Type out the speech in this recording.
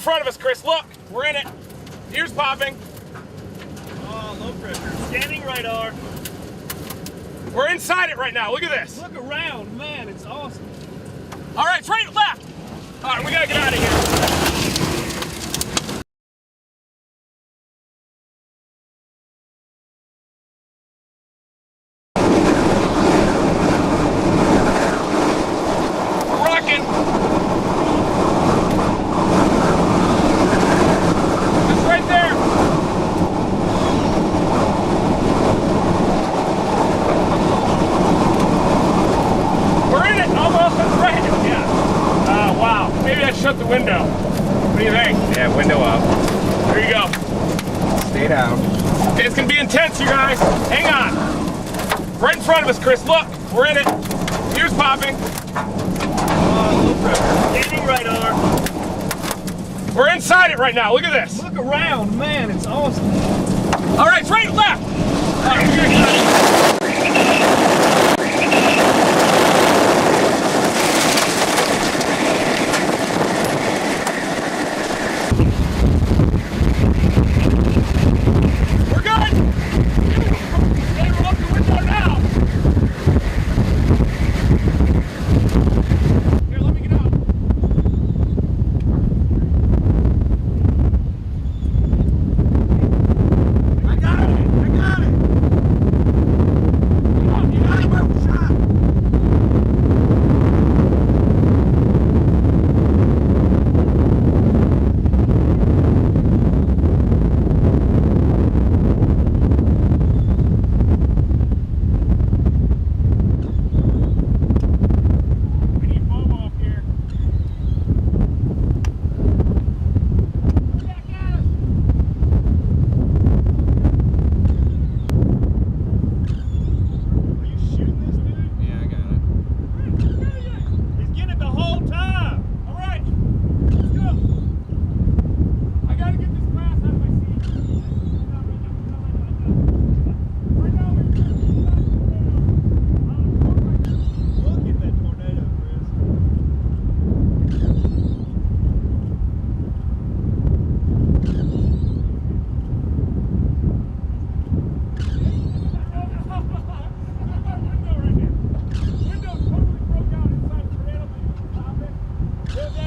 front of us, Chris. Look, we're in it. Ears popping. Oh, low pressure. Scanning radar. We're inside it right now. Look at this. Look around, man. It's awesome. All right, it's right left. All right, we gotta get out of here. We're rocking. It's right there. We're in it almost. That's right. Yeah. Wow. Maybe I shut the window. What do you think? Yeah, window up. There you go. Stay down. Okay, it's gonna be intense, you guys. Hang on. Right in front of us, Chris. Look, we're in it. Ears popping. Oh, low pressure. Scanning radar. We're inside it right now. Look at this. Look around, man. It's awesome. All right, it's right left. All right, we're gonna get out of here. We're good. Hey, we're up the window now.